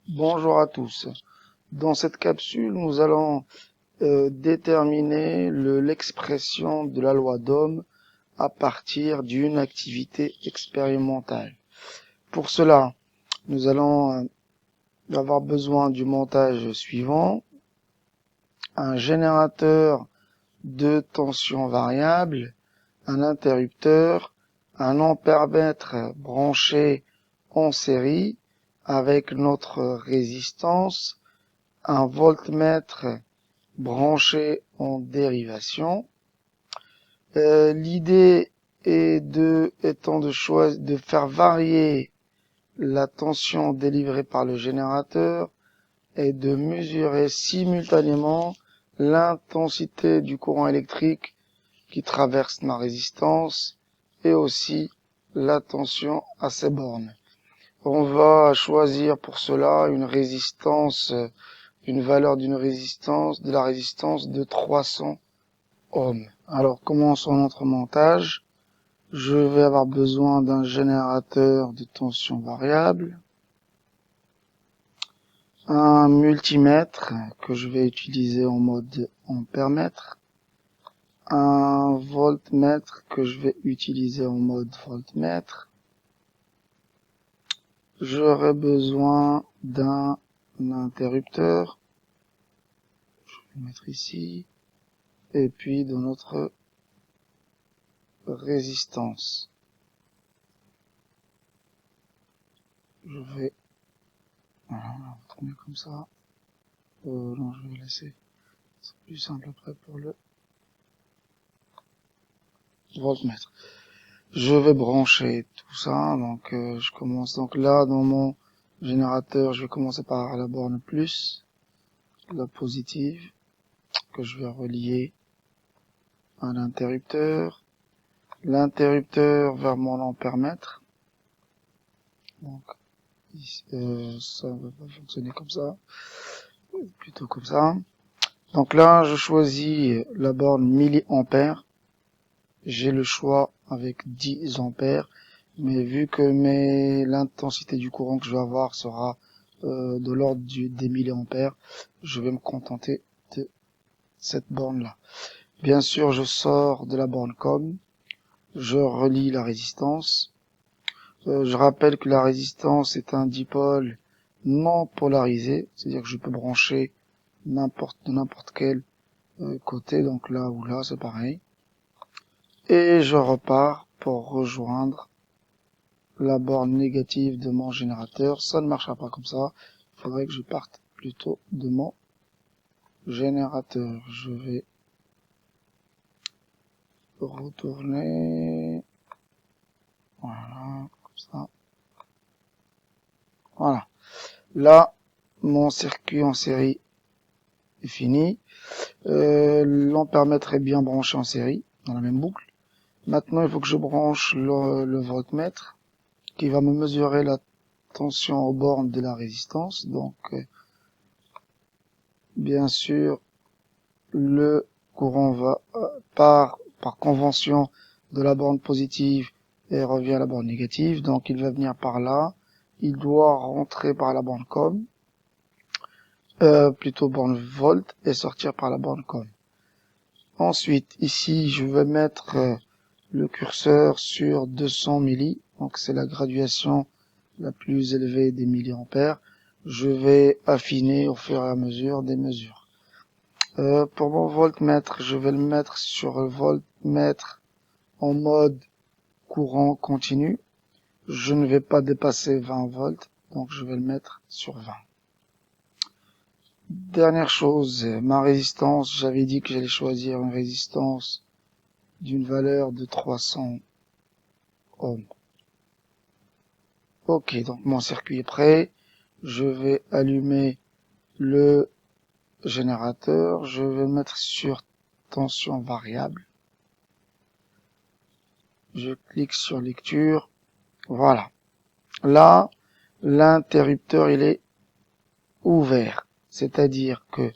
Bonjour à tous. Dans cette capsule, nous allons déterminer l'expression de la loi d'Ohm à partir d'une activité expérimentale. Pour cela, nous allons avoir besoin du montage suivant. Un générateur de tension variable, un interrupteur, un ampèremètre branché en série avec notre résistance, un voltmètre branché en dérivation. L'idée étant de faire varier la tension délivrée par le générateur et de mesurer simultanément l'intensité du courant électrique qui traverse ma résistance et aussi la tension à ces bornes. On va choisir pour cela une valeur de la résistance de 300 ohms. Alors, commençons notre montage. Je vais avoir besoin d'un générateur de tension variable, un multimètre que je vais utiliser en mode ampèremètre, un voltmètre que je vais utiliser en mode voltmètre. J'aurai besoin d'un interrupteur. Je vais le mettre ici. Et puis de notre résistance. Je vais, voilà, on va tourner comme ça. Non, je vais laisser. C'est plus simple après pour le voltmètre. Je vais brancher tout ça. Donc, je commence donc là dans mon générateur. Je vais commencer par la borne plus, la positive, que je vais relier à l'interrupteur. L'interrupteur vers mon ampèremètre. Donc, ici, ça va pas fonctionner comme ça. Plutôt comme ça. Donc là, je choisis la borne milliampères. J'ai le choix avec 10 ampères. Mais vu que l'intensité du courant que je vais avoir sera de l'ordre des milliampères, je vais me contenter de cette borne-là. Bien sûr, je sors de la borne COM. Je relie la résistance. Je rappelle que la résistance est un dipôle non polarisé. C'est-à-dire que je peux brancher de n'importe quel côté, donc là ou là, c'est pareil. Et je repars pour rejoindre la borne négative de mon générateur. Ça ne marchera pas comme ça. Il faudrait que je parte plutôt de mon générateur. Je vais retourner. Voilà, comme ça. Voilà. Là, mon circuit en série est fini. L'ampèremètre est bien branché en série, dans la même boucle. Maintenant, il faut que je branche le voltmètre qui va me mesurer la tension aux bornes de la résistance. Donc, bien sûr, le courant va par convention de la borne positive et revient à la borne négative. Donc, il va venir par là. Il doit rentrer par la borne COM, plutôt borne volt, et sortir par la borne COM. Ensuite, ici, je vais mettre le curseur sur 200 milli. Donc, c'est la graduation la plus élevée des milliampères. Je vais affiner au fur et à mesure des mesures. Pour mon voltmètre, je vais le mettre sur le voltmètre en mode courant continu. Je ne vais pas dépasser 20 volts, donc je vais le mettre sur 20. Dernière chose, ma résistance, j'avais dit que j'allais choisir une résistance d'une valeur de 300 ohms. Ok, donc mon circuit est prêt. Je vais allumer le générateur. Je vais mettre sur tension variable. Je clique sur lecture. Voilà. Là, l'interrupteur, il est ouvert. C'est-à-dire que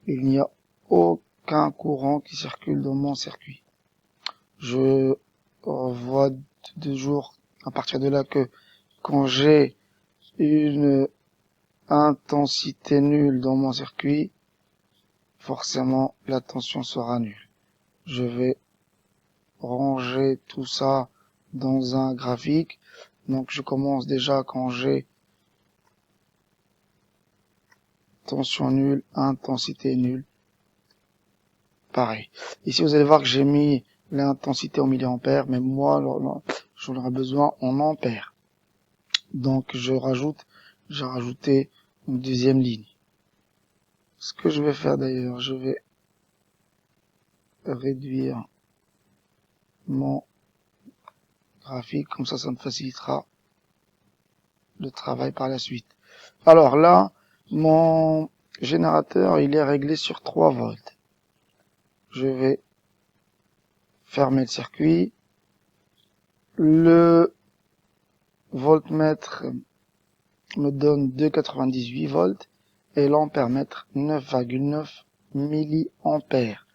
il n'y a aucun courant qui circule dans mon circuit. Je vois toujours à partir de là que quand j'ai intensité nulle dans mon circuit, forcément la tension sera nulle. Je vais ranger tout ça dans un graphique. Donc je commence déjà quand j'ai tension nulle, intensité nulle. Pareil. Ici vous allez voir que j'ai mis l'intensité en milliampères, mais moi j'en aurai besoin en ampères. Donc j'ai rajouté une deuxième ligne. Ce que je vais faire d'ailleurs, je vais réduire mon graphique, comme ça me facilitera le travail par la suite. Alors là, mon générateur, il est réglé sur 3 volts. Je vais fermer le circuit. Le voltmètre me donne 2,98 volts et l'ampèremètre 9,9 milliampères.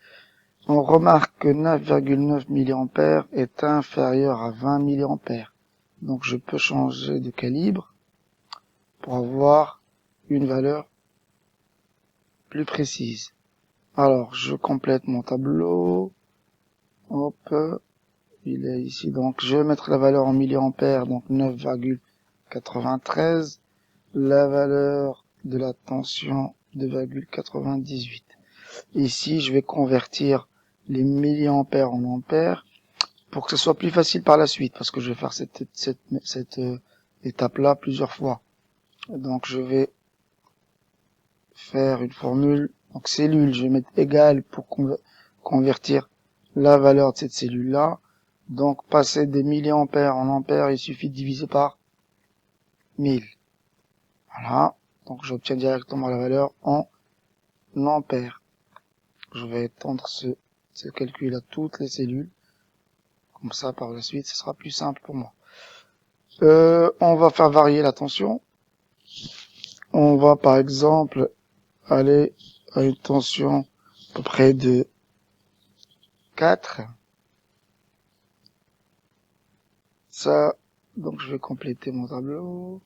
On remarque que 9,9 milliampères est inférieur à 20 milliampères. Donc je peux changer de calibre pour avoir une valeur plus précise. Alors je complète mon tableau. Hop, il est ici. Donc je vais mettre la valeur en milliampères, donc 9,93. La valeur de la tension 2,98. Ici je vais convertir les milliampères en ampères pour que ce soit plus facile par la suite, parce que je vais faire cette étape-là plusieurs fois. Donc je vais faire une formule, donc cellule, je vais mettre égal pour convertir la valeur de cette cellule-là. Donc passer des milliampères en ampères, il suffit de diviser par 1000. Voilà, donc j'obtiens directement la valeur en ampères. Je vais étendre ce calcul à toutes les cellules. Comme ça, par la suite, ce sera plus simple pour moi. On va faire varier la tension. On va, par exemple, aller à une tension à peu près de 4. Ça, donc je vais compléter mon tableau.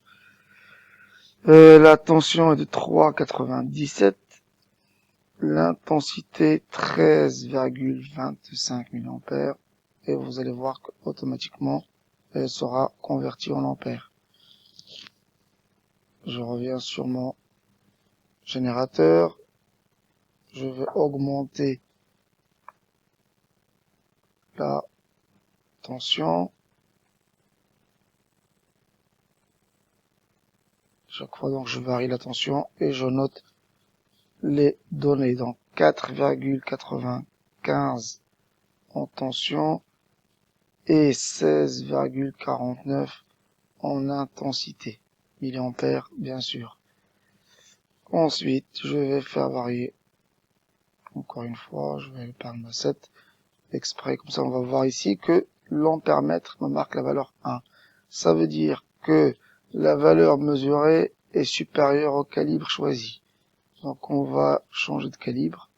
La tension est de 3,97. L'intensité 13,25 milliampères. Et vous allez voir qu'automatiquement, elle sera convertie en ampères. Je reviens sur mon générateur. Je vais augmenter la tension. Chaque fois, donc, je varie la tension et je note les données. Donc, 4,95 en tension et 16,49 en intensité. Milliampères, bien sûr. Ensuite, je vais faire varier. Encore une fois, je vais le prendre à 7 exprès. Comme ça, on va voir ici que l'ampèremètre me marque la valeur 1. Ça veut dire que la valeur mesurée est supérieure au calibre choisi. Donc, on va changer de calibre.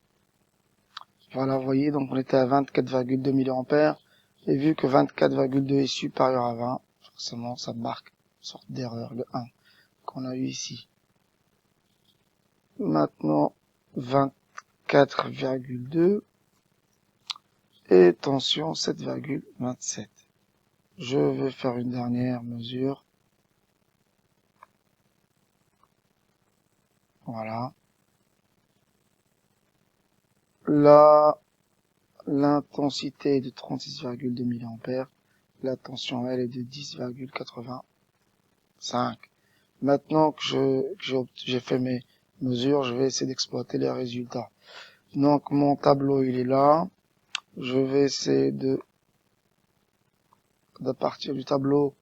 Voilà, vous voyez, donc on était à 24,2 milliampères. Et vu que 24,2 est supérieur à 20, forcément, ça marque une sorte d'erreur, le 1, qu'on a eu ici. Maintenant, 24,2 et tension 7,27. Je vais faire une dernière mesure. Voilà. Là, l'intensité est de 36,2 milliampères. La tension, elle, est de 10,85. Maintenant que j'ai fait mes mesures, je vais essayer d'exploiter les résultats. Donc, mon tableau, il est là. Je vais essayer à partir du tableau,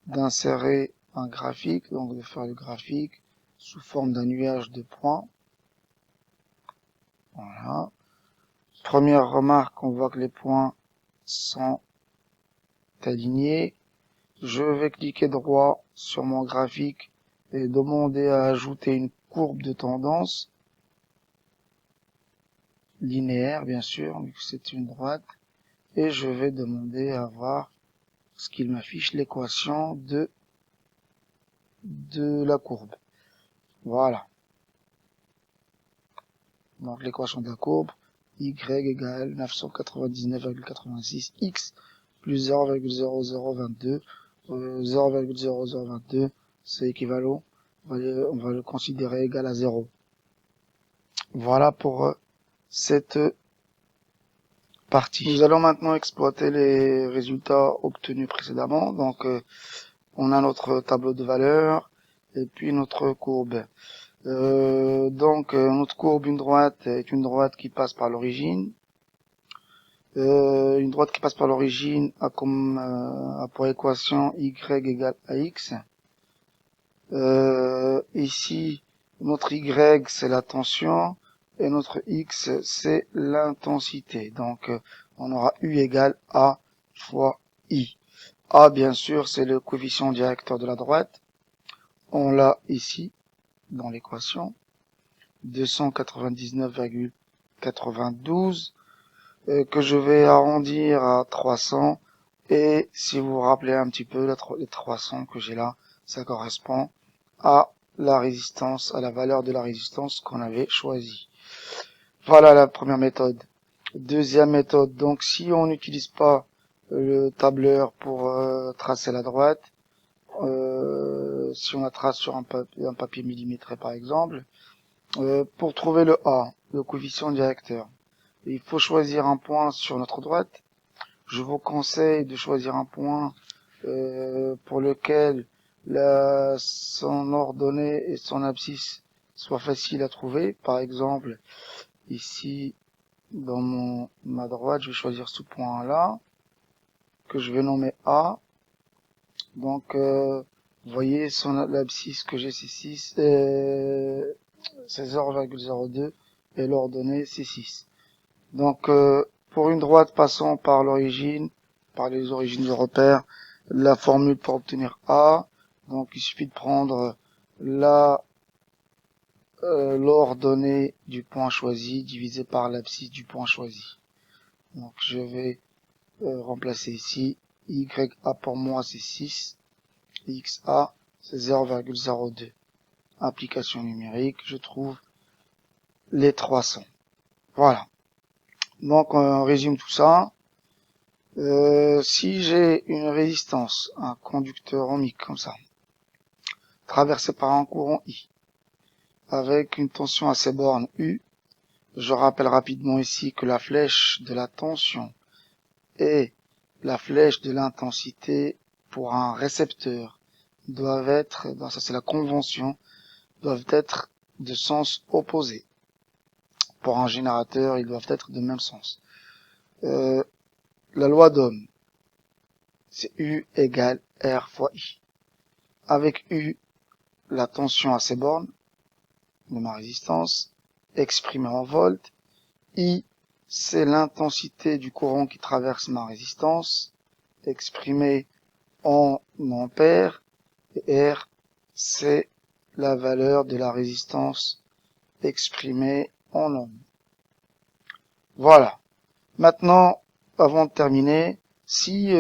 d'insérer un graphique, donc de faire le graphique sous forme d'un nuage de points. Voilà. Première remarque, on voit que les points sont alignés. Je vais cliquer droit sur mon graphique et demander à ajouter une courbe de tendance linéaire, bien sûr, vu que c'est une droite. Et je vais demander à voir ce qu'il m'affiche l'équation de la courbe. Voilà. Donc l'équation de la courbe, y égale 999,86 x plus 0,0022. 0,0022, c'est équivalent. On va le considérer égal à 0. Voilà pour cette partie. Nous allons maintenant exploiter les résultats obtenus précédemment. Donc, on a notre tableau de valeurs et puis notre courbe. Notre courbe, une droite, est une droite qui passe par l'origine. Une droite qui passe par l'origine a pour équation y égale à x. Ici, notre y, c'est la tension, et notre x, c'est l'intensité. Donc, on aura u égale a fois i. A, bien sûr, c'est le coefficient directeur de la droite. On l'a ici, dans l'équation. 299,92, que je vais arrondir à 300. Et si vous vous rappelez un petit peu, les 300 que j'ai là, ça correspond à la résistance, à la valeur de la résistance qu'on avait choisie. Voilà la première méthode. Deuxième méthode, donc si on n'utilise pas le tableur pour tracer la droite, si on la trace sur un papier millimétré par exemple, pour trouver le A, le coefficient directeur, il faut choisir un point sur notre droite. Je vous conseille de choisir un point pour lequel son ordonnée et son abscisse soient faciles à trouver. Par exemple, ici, dans ma droite, je vais choisir ce point-là, que je vais nommer A. Donc, vous voyez, l'abscisse que j'ai, c'est 6, c'est 0,02, et l'ordonnée, c'est 6. Donc, pour une droite passant par l'origine, par les origines de repère, la formule pour obtenir A, donc il suffit de prendre l'ordonnée du point choisi divisé par l'abscisse du point choisi. Donc je vais remplacer ici, YA pour moi c'est 6, XA c'est 0,02. Application numérique, je trouve les 300. Voilà. Donc on résume tout ça. Si j'ai une résistance, un conducteur ohmique comme ça, traversé par un courant I, avec une tension à ses bornes U, je rappelle rapidement ici que la flèche de la tension et la flèche de l'intensité pour un récepteur doivent être, ça c'est la convention, doivent être de sens opposé. Pour un générateur, ils doivent être de même sens. La loi d'Ohm, c'est U égale R fois I. Avec U, la tension à ses bornes de ma résistance, exprimée en volts. I, c'est l'intensité du courant qui traverse ma résistance, exprimée en ampères. Et R, c'est la valeur de la résistance exprimée en ohms. Voilà. Maintenant, avant de terminer, si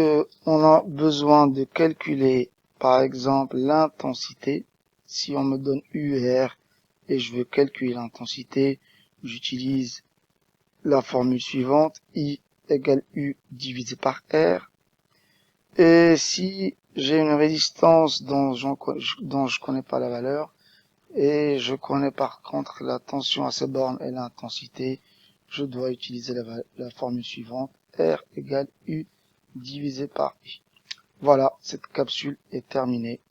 on a besoin de calculer, par exemple, l'intensité, si on me donne U et R et je veux calculer l'intensité, j'utilise la formule suivante, I égale U divisé par R. Et si j'ai une résistance dont je connais pas la valeur, et je connais par contre la tension à ces bornes et l'intensité, je dois utiliser la formule suivante, R égale U divisé par I. Voilà, cette capsule est terminée.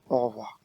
Au revoir.